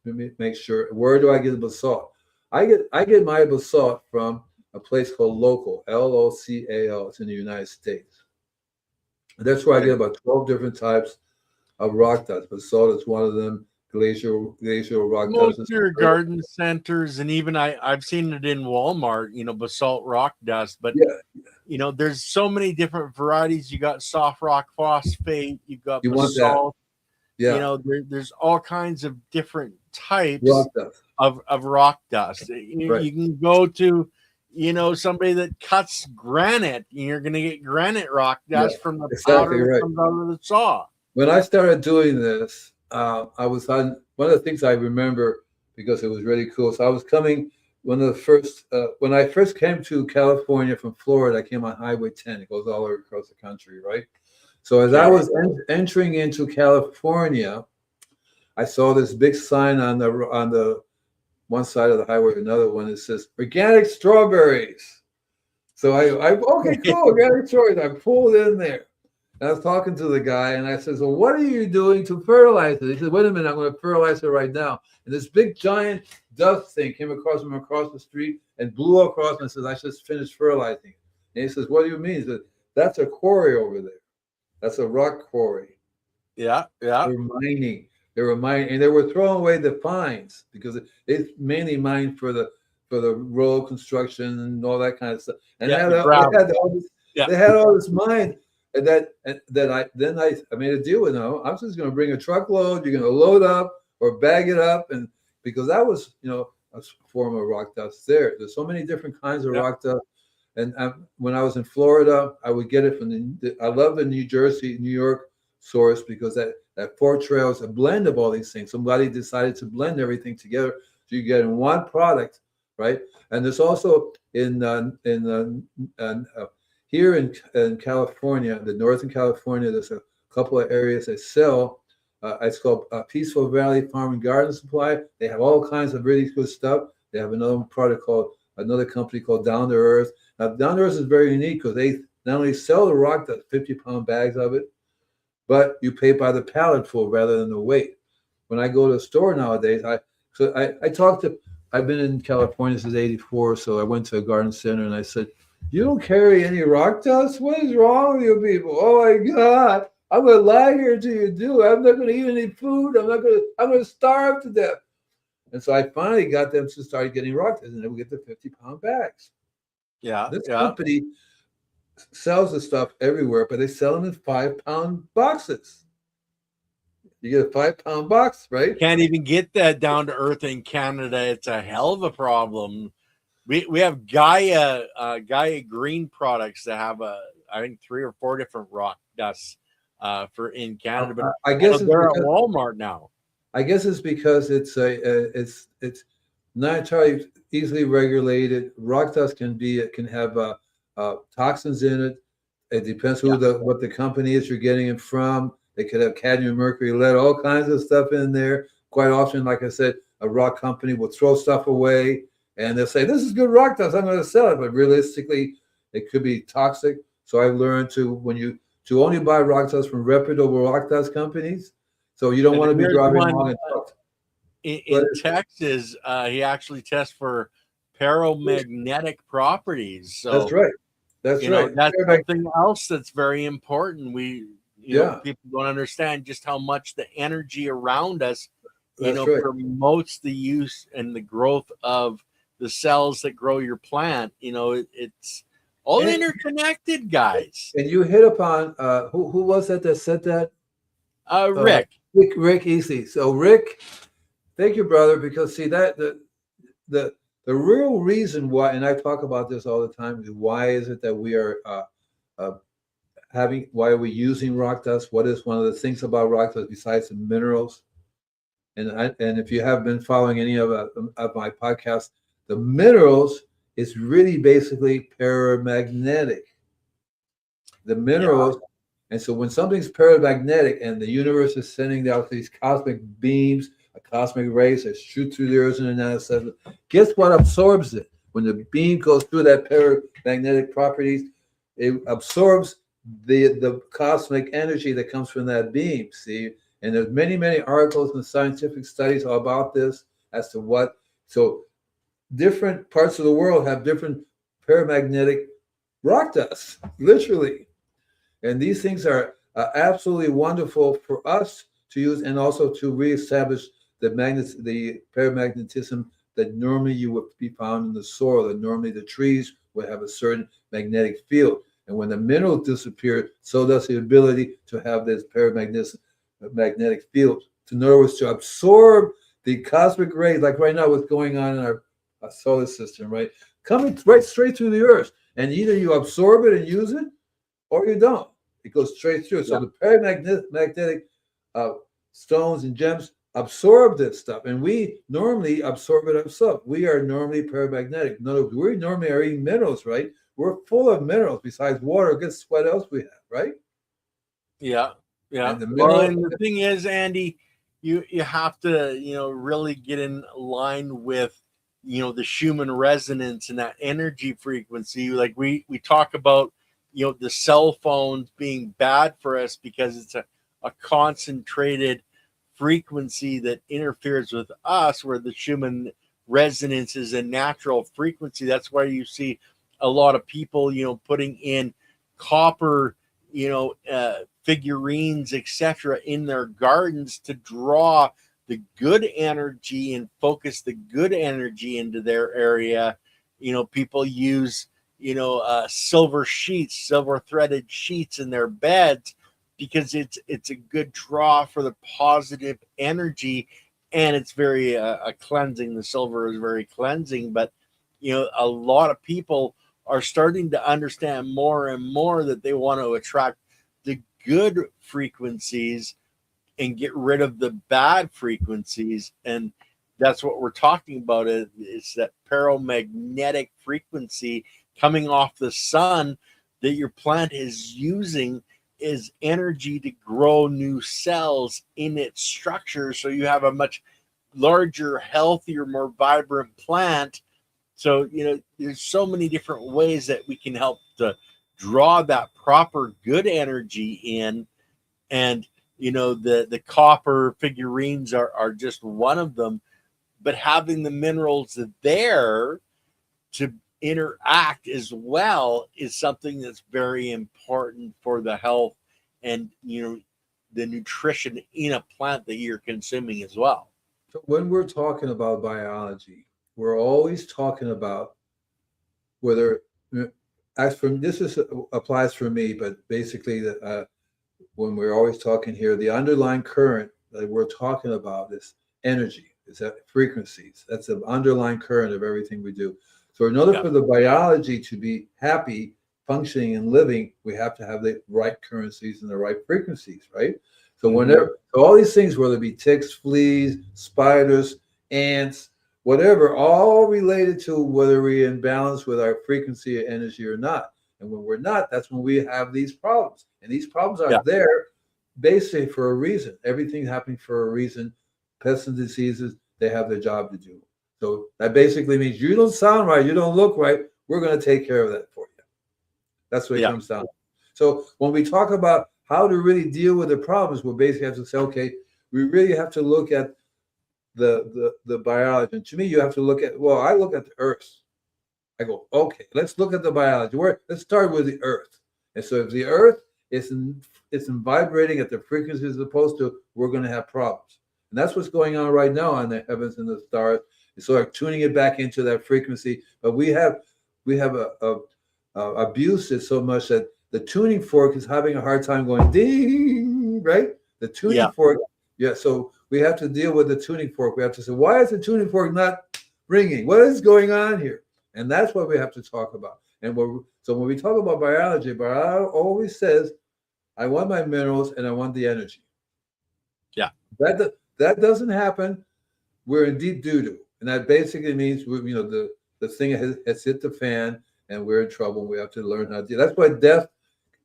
make sure, where do I get the basalt? I get my basalt from a place called Local, Local. It's in the United States. And that's where I get about 12 different types of rock dust. Basalt is one of them. glacial rock Most dust. of your garden centers, and even I've seen it in Walmart, basalt rock dust. But Yeah, there's so many different varieties. You got soft rock phosphate, you got you want that. basalt. Yeah, There's all kinds of different rock types dust. of rock dust. Right. You can go to, somebody that cuts granite, and you're going to get granite rock Yeah, dust from the exactly powder that right. comes out of the saw. When I started doing this, I was on one of the things I remember because it was really cool. So I was coming one of the first when I first came to California from Florida. I came on Highway 10. It goes all over across the country, right? So as I Okay. was entering into California, I saw this big sign on the one side of the highway, another one that says organic strawberries. So I okay, cool, organic strawberries. I pulled in there. And I was talking to the guy, and I said, "So what are you doing to fertilize it?" He said, "Wait a minute, I'm going to fertilize it right now." And this big giant dust thing came across from across the street and blew across, and says, "I just finished fertilizing it." And he says, "What do you mean?" He said, "That's a quarry over there. That's a rock quarry. Yeah, yeah, They're mining. They were mining, and they were throwing away the fines because it's mainly mined for the road construction and all that kind of stuff. And yeah. they The gravel. Yeah, had all this mine, and I made a deal with them. I'm just going to bring a truckload. You're going to load up or bag it up, and because that was a form of rock dust there. There's so many different kinds of yeah. rock dust. And when I was in Florida, I would get it from I love the New Jersey, New York source because that Fort Trail is a blend of all these things. Somebody decided to blend everything together so you get in one product, right? And there's also here in California, the Northern California, there's a couple of areas that sell. It's called Peaceful Valley Farm and Garden Supply. They have all kinds of really good stuff. They have another company called Down to Earth. Now, Down to Earth is very unique because they not only sell the rock, the 50-pound bags of it, but you pay by the pallet full rather than the weight. When I go to the store nowadays, I've been in California since '84, so I went to a garden center and I said, "You don't carry any rock dust? What is wrong with you people? Oh my God, I'm gonna lie here till you do. I'm not gonna eat any food. I'm gonna starve to death." And so I finally got them to start getting rock dust, and they would get the 50-pound bags. Yeah, This yeah. company sells the stuff everywhere, but they sell them in 5-pound boxes. You get a 5-pound box, right? Can't even get that down to earth in Canada. It's a hell of a problem. We have Gaia Green products that have I think 3 or 4 different rock dusts for in Canada, but I guess they're at Walmart now. I guess it's because it's not entirely easily regulated. Rock dust can have toxins in it. It depends what the company is you're getting it from. They could have cadmium, mercury, lead, all kinds of stuff in there. Quite often, like I said, a rock company will throw stuff away and they'll say, "This is good rock dust, I'm going to sell it." But realistically, it could be toxic. So I've learned to only buy rock dust from reputable rock dust companies. So you don't want to be driving along and talk. In Texas, he actually tests for paramagnetic properties. So that's right. That's right. That's something else that's very important. People don't understand just how much the energy around us, promotes the use and the growth of the cells that grow your plant. It's all interconnected, guys. And you hit upon who was that said that? Rick. Rick Easy. So Rick, thank you, brother, because see that the real reason why, and I talk about this all the time, is why is it that we are why are we using rock dust? What is one of the things about rock dust besides the minerals? And if you have been following any of my podcasts, the minerals is really basically paramagnetic. The minerals, and so when something's paramagnetic and the universe is sending out these cosmic beams, cosmic rays that shoot through the earth and etc., guess what absorbs it? When the beam goes through that paramagnetic properties, it absorbs the cosmic energy that comes from that beam. See, and there's many articles and scientific studies about this as to what. So different parts of the world have different paramagnetic rock dust, literally, and these things are absolutely wonderful for us to use and also to reestablish the paramagnetism that normally you would be found in the soil, and normally the trees would have a certain magnetic field. And when the minerals disappear, so does the ability to have this magnetic field. In other words, to absorb the cosmic rays, like right now, what's going on in our solar system, right? Coming right straight through the earth. And either you absorb it and use it, or you don't. It goes straight through. So the paramagnetic stones and gems absorb this stuff, and we normally absorb it ourselves. We are normally paramagnetic. In other words, we normally are eating minerals, right? We're full of minerals. Besides water, guess what else we have, right? Yeah, yeah. And the Well, mineral, and the thing is, Andy, you have to really get in line with the Schumann resonance and that energy frequency. Like we talk about the cell phones being bad for us because it's a concentrated frequency that interferes with us, where the Schumann resonance is a natural frequency. That's why you see a lot of people putting in copper figurines, etc., in their gardens to draw the good energy and focus the good energy into their area. People use silver threaded sheets in their beds because it's a good draw for the positive energy, and it's very cleansing. The silver is very cleansing, but a lot of people are starting to understand more and more that they want to attract the good frequencies and get rid of the bad frequencies. And that's what we're talking about, is that paramagnetic frequency coming off the sun that your plant is using is energy to grow new cells in its structure, so you have a much larger, healthier, more vibrant plant. So there's so many different ways that we can help to draw that proper good energy in. And the copper figurines are just one of them, but having the minerals there to interact as well is something that's very important for the health and the nutrition in a plant that you're consuming as well. So when we're talking about biology, we're always talking about whether, as from this is applies for me, but basically when we're always talking here, the underlying current that we're talking about is energy, is that frequencies. That's the underlying current of everything we do. So in order for the biology to be happy, functioning, and living, we have to have the right currencies and the right frequencies, right? So whenever all these things, whether it be ticks, fleas, spiders, ants, whatever, all related to whether we're in balance with our frequency of energy or not. And when we're not, that's when we have these problems. And these problems are there basically for a reason. Everything's happening for a reason. Pests and diseases, they have their job to do. So that basically means you don't sound right, you don't look right, we're going to take care of that for you. That's what it comes down to. So when we talk about how to really deal with the problems, we basically have to say, okay, we really have to look at the biology. And to me, you have to look at, well, I look at the earth. I go, okay, let's look at the biology. Let's start with the earth. And so if the earth isn't vibrating at the frequency it's supposed to, we're going to have problems. And that's what's going on right now on the heavens and the stars. It's sort of tuning it back into that frequency. But we have abused it so much that the tuning fork is having a hard time going ding, right? The tuning fork, so we have to deal with the tuning fork. We have to say, why is the tuning fork not ringing? What is going on here? And that's what we have to talk about. And so when we talk about biology always says, I want my minerals and I want the energy. Yeah. That doesn't happen, we're in deep doo-doo. And that basically means the thing has hit the fan and we're in trouble. We have to learn how to deal. That's why death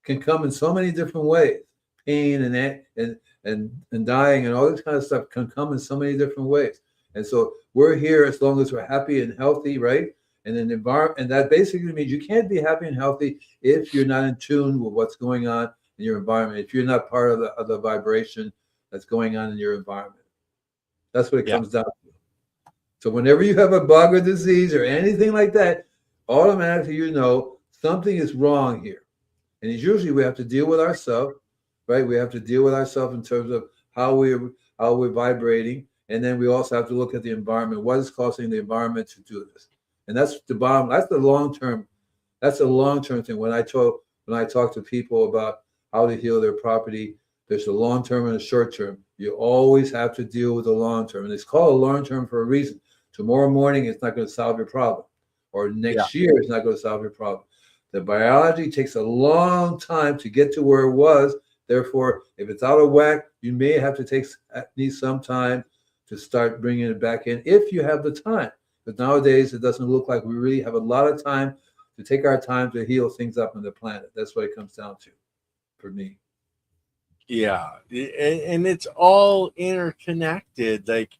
can come in so many different ways. Pain and dying and all this kind of stuff can come in so many different ways. And so we're here as long as we're happy and healthy, right? And an environment, and that basically means you can't be happy and healthy if you're not in tune with what's going on in your environment. If you're not part of the vibration that's going on in your environment, that's what it comes down to. So whenever you have a bug or disease or anything like that, automatically something is wrong here. And it's usually we have to deal with ourselves, right? We have to deal with ourselves in terms of how we're vibrating. And then we also have to look at the environment. What is causing the environment to do this? And that's the bottom. That's the long term. That's a long term thing. When I talk to people about how to heal their property, there's a long term and a short term. You always have to deal with the long term, and it's called a long term for a reason. Tomorrow morning, it's not going to solve your problem, or next year, it's not going to solve your problem. The biology takes a long time to get to where it was. Therefore, if it's out of whack, you may have to need some time to start bringing it back in if you have the time. But nowadays, it doesn't look like we really have a lot of time to take our time to heal things up on the planet. That's what it comes down to for me. Yeah. And it's all interconnected. Like,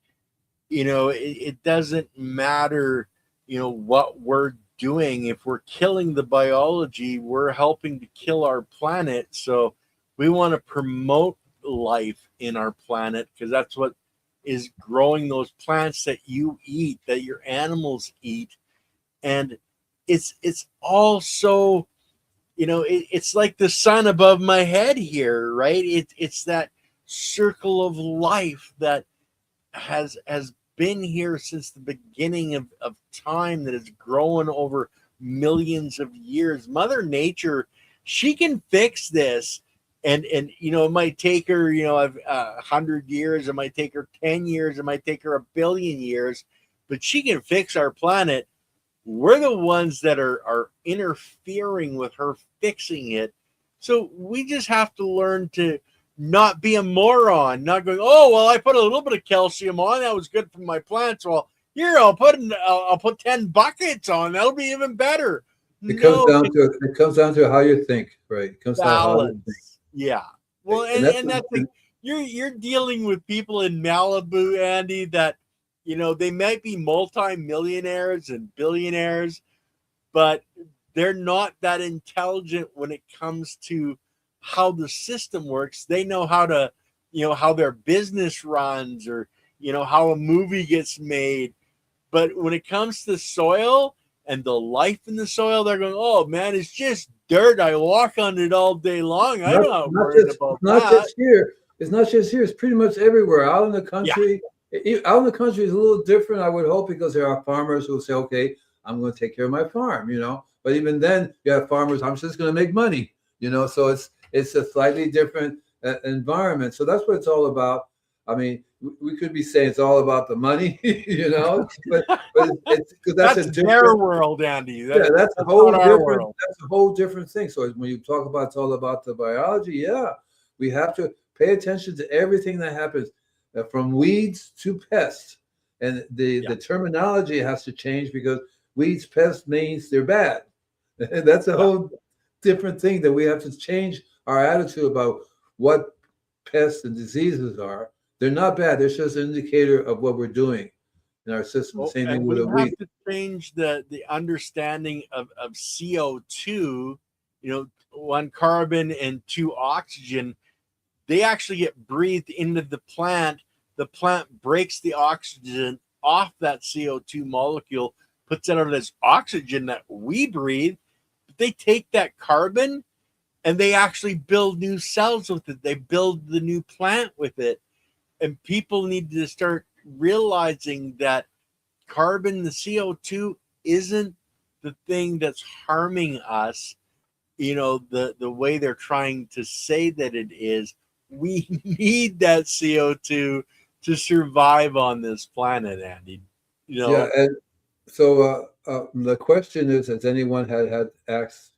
it doesn't matter, what we're doing. If we're killing the biology, we're helping to kill our planet. So we want to promote life in our planet, because that's what is growing those plants that you eat, that your animals eat. And it's all so, it's like the sun above my head here, right? It's that circle of life that has been here since the beginning of time, that has grown over millions of years. Mother Nature, she can fix this. And it might take her, 100 years. It might take her 10 years. It might take her 1 billion years. But she can fix our planet. We're the ones that are interfering with her fixing it. So we just have to learn to not be a moron, not going, oh, well, I put a little bit of calcium on. That was good for my plants. Well, here, I'll put 10 buckets on. That'll be even better. It comes down to how you think, right? It comes down to how you think. Yeah. Well, and that's like, you're dealing with people in Malibu, Andy, that, they might be multi-millionaires and billionaires, but they're not that intelligent when it comes to how the system works. They know how to, how their business runs, or, how a movie gets made. But when it comes to soil and the life in the soil, they're going, oh man, it's just dirt. I walk on it all day long. I'm not worried about that. It's not just here. It's pretty much everywhere. Out in the country, out in the country is a little different, I would hope, because there are farmers who say, okay, I'm going to take care of my farm, But even then, you have farmers, I'm just going to make money, So it's a slightly different environment. So that's what it's all about. I mean, we could be saying it's all about the money, but it's because that's their world, Andy. That's a whole different thing. So when you talk about it's all about the biology, we have to pay attention to everything that happens, from weeds to pests, and the terminology has to change, because weeds, pests means they're bad. That's a whole different thing that we have to change our attitude about what pests and diseases are. They're not bad. They're just an indicator of what we're doing in our system. The same thing with a weed. We have to change the understanding of CO2, one carbon and 2 oxygen. They actually get breathed into the plant. The plant breaks the oxygen off that CO2 molecule, puts it out as oxygen that we breathe. But they take that carbon and they actually build new cells with it. They build the new plant with it. And people need to start realizing that carbon, the CO2, isn't the thing that's harming us, the way they're trying to say that it is. We need that CO2 to survive on this planet, Andy. And so the question is, has anyone had asked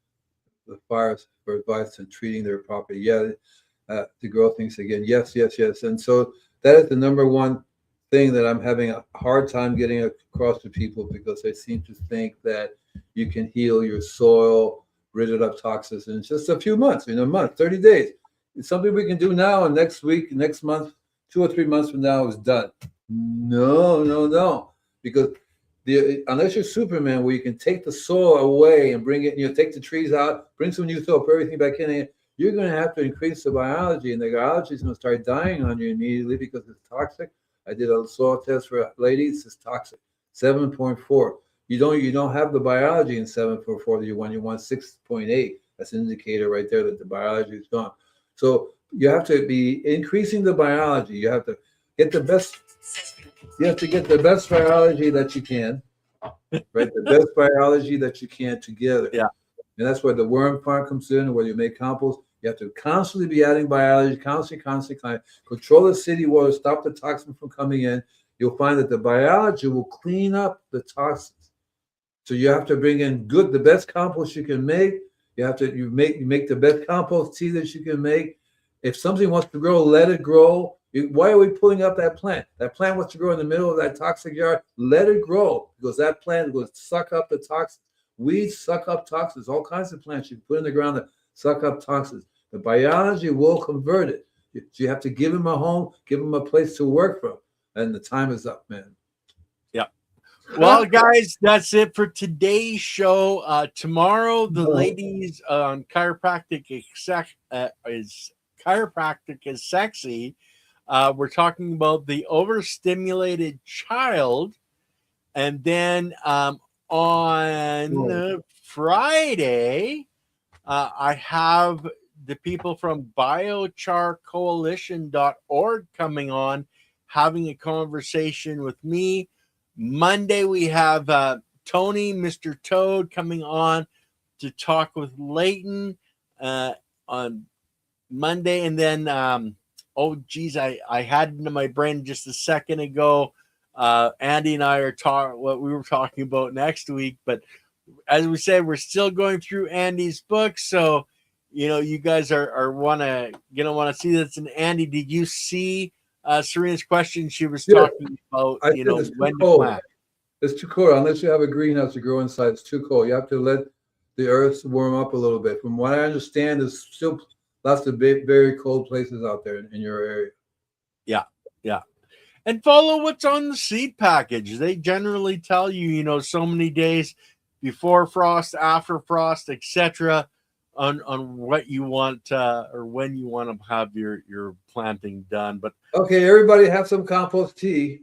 the fires for advice in treating their property? The girl thinks again, yes. And so that is the number one thing that I'm having a hard time getting across to people, because they seem to think that you can heal your soil, rid it of toxins in just a few months, a month, 30 days. It's something we can do now, and next week, next month, 2 or 3 months from now is done. No. Because unless you're Superman, where you can take the soil away and bring it, take the trees out, bring some new soil, put everything back in, you're going to have to increase the biology, and the biology is going to start dying on you immediately because it's toxic. I did a soil test for ladies. It's toxic, 7.4. You don't have the biology in 7.4 that you want. You want 6.8. That's an indicator right there that the biology is gone. So you have to be increasing the biology. You have to get the best You have to get the best biology that you can, right? The best biology that you can together. Yeah. And that's where the worm part comes in, where you make compost. You have to constantly be adding biology, constantly. Control the city water, stop the toxin from coming in. You'll find that the biology will clean up the toxins. So you have to bring in the best compost you can make. You make the best compost tea that you can make. If something wants to grow, let it grow. Why are we pulling up that plant? That plant wants to grow in the middle of that toxic yard. Let it grow, because that plant will suck up the toxins. Weeds suck up toxins. All kinds of plants you can put in the ground that suck up toxins. The biology will convert it. You have to give them a home, give them a place to work from. And the time is up, man. Yeah. Well, guys, that's it for today's show. Tomorrow, the ladies on Chiropractic is Sexy. We're talking about the overstimulated child. And then on Friday, I have the people from biocharcoalition.org coming on, having a conversation with me. Monday, we have Tony, Mr. Toad, coming on to talk with Leighton on Monday. And then, I had it in my brain just a second ago. Andy and I are what we were talking about next week. But as we said, we're still going through Andy's book. So, you guys are want to see that's an Andy. Did you see Serena's question? She was talking about, when to plant. It's too cold. Unless you have a greenhouse to grow inside, it's too cold. You have to let the earth warm up a little bit. From what I understand, there's still lots of very cold places out there in your area. Yeah. And follow what's on the seed package. They generally tell you, so many days before frost, after frost, etc., on what you want or when you want to have your planting done. But okay, everybody have some compost tea.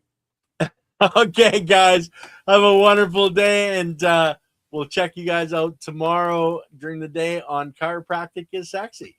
Okay, guys, have a wonderful day, and we'll check you guys out tomorrow during the day on Chiropractic is Sexy.